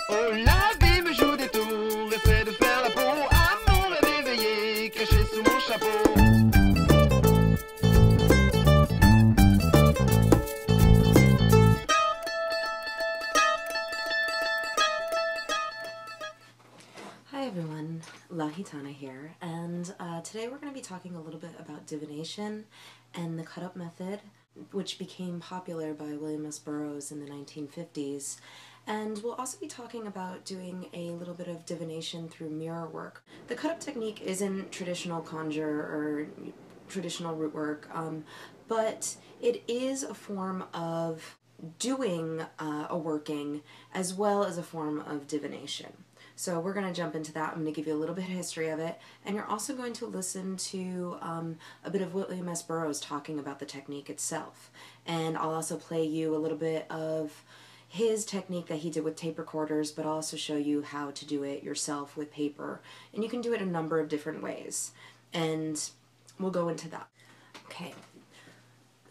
Oh, la vie me joue des tours, essaie de faire la peau à mon rêve éveillé, caché sous mon chapeau. Hi everyone, La Gitana here, and today we're going to be talking a little bit about divination and the cut-up method, which became popular by William S. Burroughs in the 1950s. And we'll also be talking about doing a little bit of divination through mirror work. The cut-up technique isn't traditional conjure or traditional root work, but it is a form of doing a working as well as a form of divination. So we're going to jump into that. I'm going to give you a little bit of history of it, and you're also going to listen to a bit of William S. Burroughs talking about the technique itself. And I'll also play you a little bit of his technique that he did with tape recorders, but I'll also show you how to do it yourself with paper. And you can do it a number of different ways, and we'll go into that. Okay,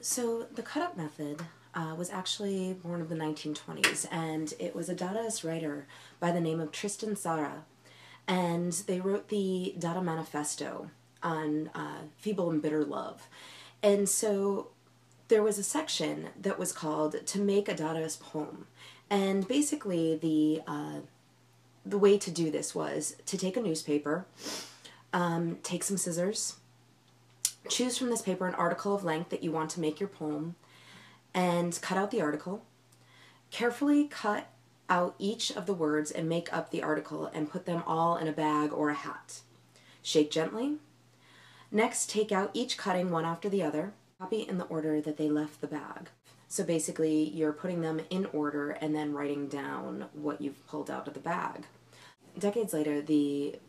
so the cut-up method was actually born in the 1920s, and it was a Dadaist writer by the name of Tristan Tzara, and they wrote the Dada Manifesto on feeble and bitter love. And so there was a section that was called To Make a Dadaist Poem, and basically the way to do this was to take a newspaper, take some scissors, choose from this paper an article of length that you want to make your poem, and cut out the article. Carefully cut out each of the words and make up the article and put them all in a bag or a hat. Shake gently. Next, take out each cutting one after the other. Copy in the order that they left the bag. So basically, you're putting them in order and then writing down what you've pulled out of the bag. Decades later, the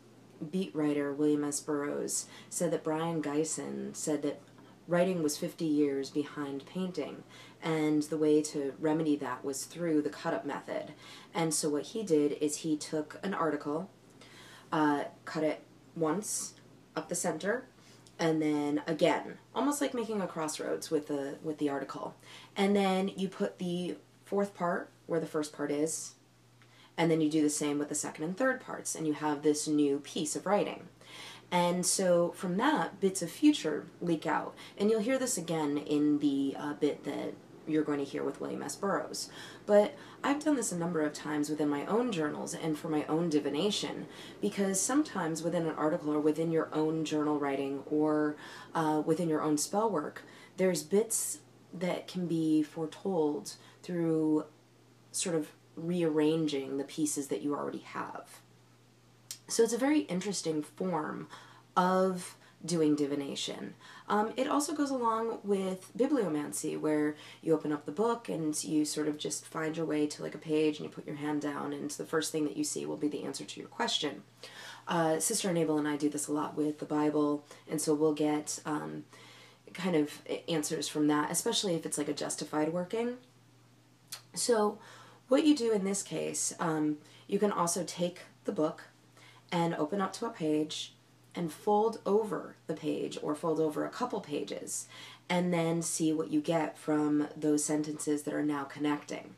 beat writer William S. Burroughs said that Brian Gysin said that writing was 50 years behind painting, and the way to remedy that was through the cut-up method. And so what he did is he took an article, cut it once up the center, and then again, almost like making a crossroads with the article. And then you put the fourth part where the first part is, and then you do the same with the second and third parts, and you have this new piece of writing. And so from that, bits of future leak out. And you'll hear this again in the bit that you're going to hear with William S. Burroughs. But I've done this a number of times within my own journals and for my own divination, because sometimes within an article or within your own journal writing or within your own spell work, there's bits that can be foretold through sort of rearranging the pieces that you already have. So it's a very interesting form of doing divination. It also goes along with bibliomancy, where you open up the book and you sort of just find your way to like a page and you put your hand down, and the first thing that you see will be the answer to your question. Sister Enable and I do this a lot with the Bible, and so we'll get kind of answers from that, especially if it's like a justified working. So what you do in this case, you can also take the book and open up to a page and fold over the page or fold over a couple pages and then see what you get from those sentences that are now connecting.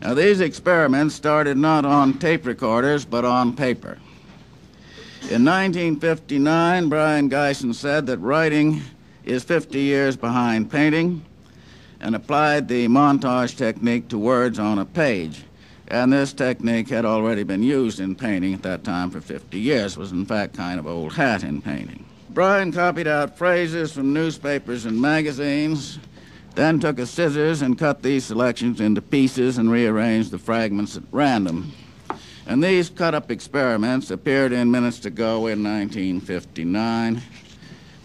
Now, these experiments started not on tape recorders but on paper. In 1959, Brian Gysin said that writing is 50 years behind painting and applied the montage technique to words on a page. And this technique had already been used in painting at that time for 50 years. It was, in fact, kind of old hat in painting. Brian copied out phrases from newspapers and magazines, then took his scissors and cut these selections into pieces and rearranged the fragments at random. And these cut-up experiments appeared in Minutes to Go in 1959.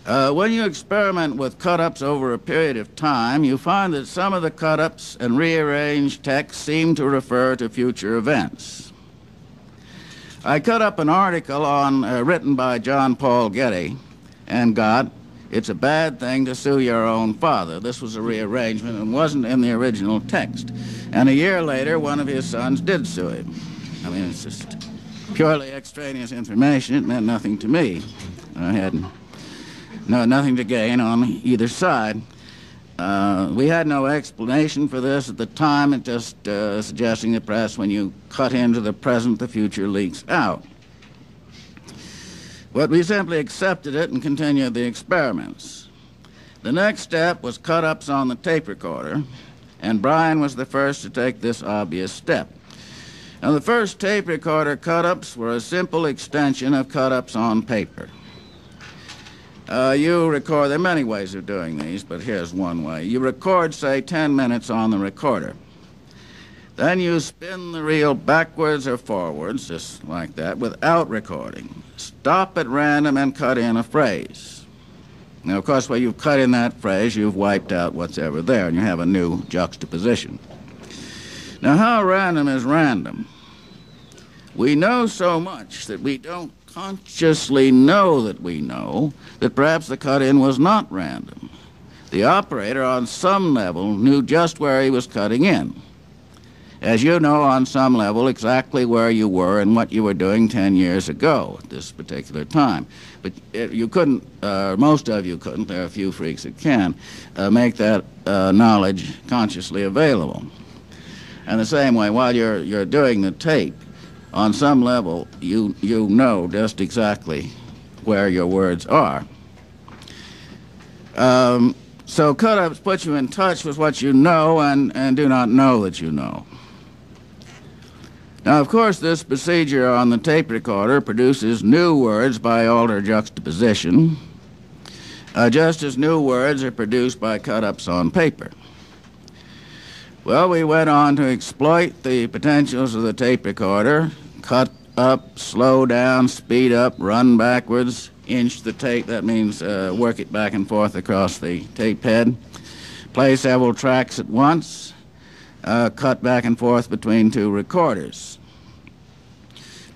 When you experiment with cut-ups over a period of time, you find that some of the cut-ups and rearranged texts seem to refer to future events. I cut up an article written by John Paul Getty and got, "It's a bad thing to sue your own father." This was a rearrangement and wasn't in the original text. And a year later, one of his sons did sue him. I mean, it's just purely extraneous information. It meant nothing to me. I had nothing to gain on either side. We had no explanation for this at the time, it just suggesting the press when you cut into the present, the future leaks out. But we simply accepted it and continued the experiments. The next step was cut-ups on the tape recorder, and Brian was the first to take this obvious step. Now, the first tape recorder cut-ups were a simple extension of cut-ups on paper. You record, there are many ways of doing these, but here's one way. You record, say, 10 minutes on the recorder. Then you spin the reel backwards or forwards, just like that, without recording. Stop at random and cut in a phrase. Now, of course, when you've cut in that phrase, you've wiped out what's ever there, and you have a new juxtaposition. Now, how random is random? We know so much that we don't consciously know that perhaps the cut-in was not random. The operator, on some level, knew just where he was cutting in. As you know, on some level, exactly where you were and what you were doing 10 years ago at this particular time. But you couldn't, most of you couldn't, there are a few freaks that can, make that knowledge consciously available. And the same way, while you're doing the tape, on some level, you know just exactly where your words are. So cut-ups put you in touch with what you know and do not know that you know. Now, of course, this procedure on the tape recorder produces new words by altered juxtaposition, just as new words are produced by cut-ups on paper. Well, we went on to exploit the potentials of the tape recorder, cut up, slow down, speed up, run backwards, inch the tape, that means work it back and forth across the tape head, play several tracks at once, cut back and forth between two recorders.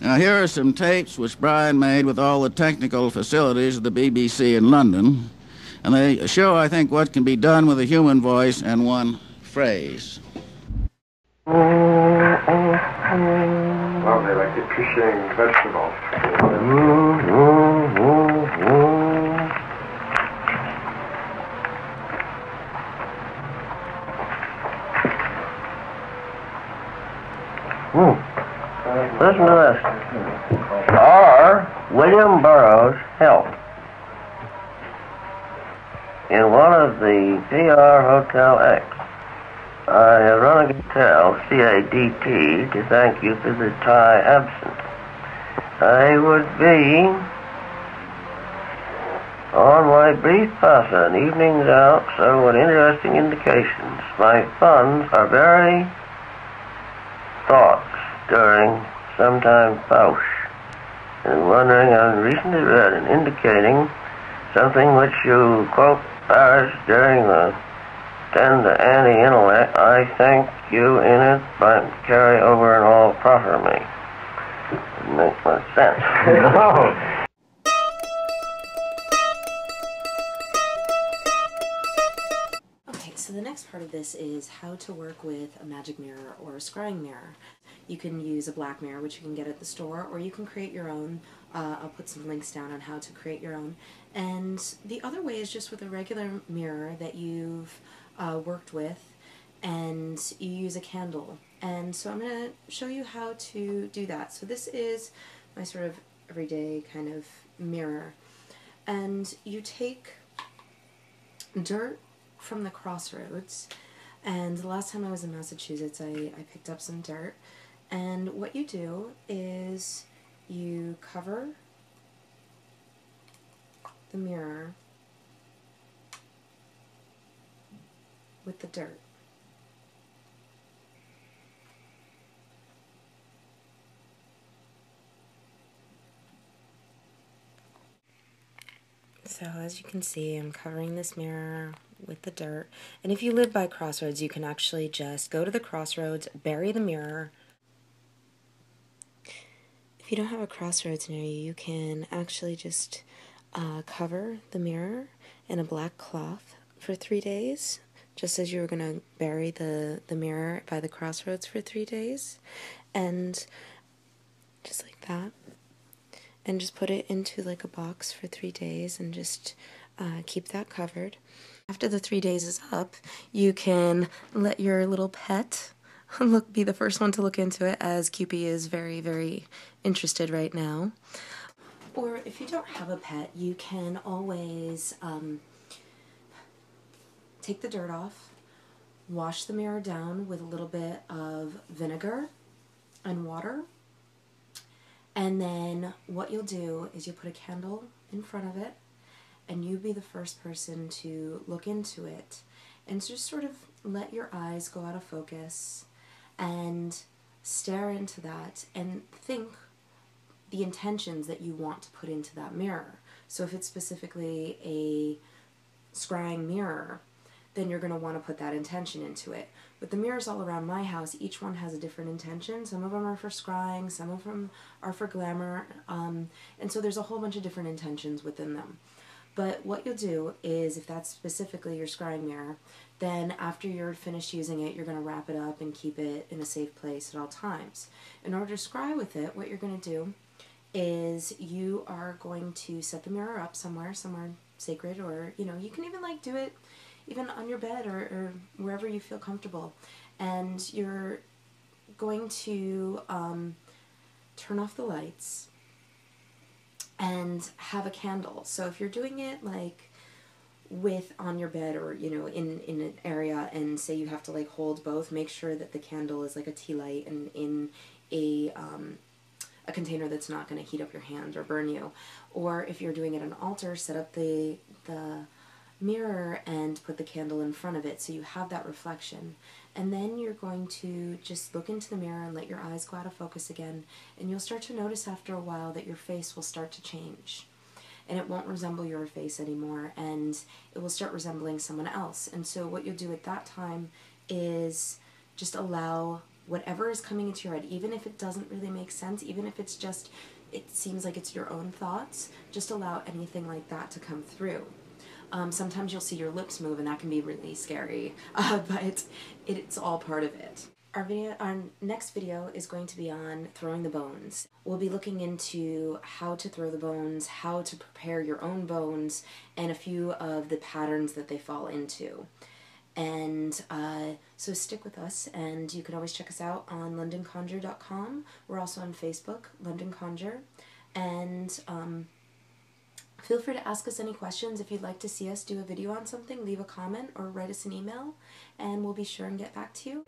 Now, here are some tapes which Brian made with all the technical facilities of the BBC in London, and they show, I think, what can be done with a human voice and one phrase. Well, they like appreciating vegetables. Listen to this. R. William Burroughs Health. In one of the PR Hotel X, I have run a hotel, CADT, to thank you for the tie absent. I would be on my brief passa and evenings out, so what interesting indications. My funds are very thoughts during sometime Fausch, and wondering on recently read and indicating something which you quote Paris during the tend to anti-intellect, I thank you in it, but carry over and all proffer me. Doesn't make much sense. No. Okay, so the next part of this is how to work with a magic mirror or a scrying mirror. You can use a black mirror, which you can get at the store, or you can create your own. I'll put some links down on how to create your own. And the other way is just with a regular mirror that you've worked with, and you use a candle. And so I'm going to show you how to do that. So this is my sort of everyday kind of mirror. And you take dirt from the crossroads, and the last time I was in Massachusetts I picked up some dirt, and what you do is you cover the mirror with the dirt. So as you can see, I'm covering this mirror with the dirt, and if you live by crossroads, you can actually just go to the crossroads, bury the mirror. If you don't have a crossroads near you, you can actually just cover the mirror in a black cloth for 3 days, just as you were going to bury the mirror by the crossroads for 3 days, and just like that, and just put it into like a box for 3 days and just keep that covered. After the 3 days is up, you can let your little pet be the first one to look into it, as Cupie is very, very interested right now. Or if you don't have a pet, you can always take the dirt off, wash the mirror down with a little bit of vinegar and water, and then what you'll do is you'll put a candle in front of it, and you be the first person to look into it and just sort of let your eyes go out of focus and stare into that and think the intentions that you want to put into that mirror. So if it's specifically a scrying mirror, then you're going to want to put that intention into it. With the mirrors all around my house, each one has a different intention. Some of them are for scrying, some of them are for glamour, and so there's a whole bunch of different intentions within them. But what you'll do is, if that's specifically your scrying mirror, then after you're finished using it, you're going to wrap it up and keep it in a safe place at all times. In order to scry with it, what you're going to do is you are going to set the mirror up somewhere sacred, or, you know, you can even like do it even on your bed or wherever you feel comfortable. And you're going to turn off the lights and have a candle. So if you're doing it like on your bed, or, you know, in an area, and say you have to like hold both, make sure that the candle is like a tea light and in a container that's not going to heat up your hand or burn you. Or if you're doing it on an altar, set up the mirror and put the candle in front of it so you have that reflection. And then you're going to just look into the mirror and let your eyes go out of focus again, and you'll start to notice after a while that your face will start to change, and it won't resemble your face anymore, and it will start resembling someone else. And so what you'll do at that time is just allow whatever is coming into your head, even if it doesn't really make sense, even if it's just, it seems like it's your own thoughts, just allow anything like that to come through. Sometimes you'll see your lips move, and that can be really scary, but it's all part of it. Our next video is going to be on throwing the bones. We'll be looking into how to throw the bones, how to prepare your own bones, and a few of the patterns that they fall into. And so stick with us, and you can always check us out on londonconjure.com. We're also on Facebook, London Conjure, and feel free to ask us any questions. If you'd like to see us do a video on something, leave a comment or write us an email, and we'll be sure and get back to you.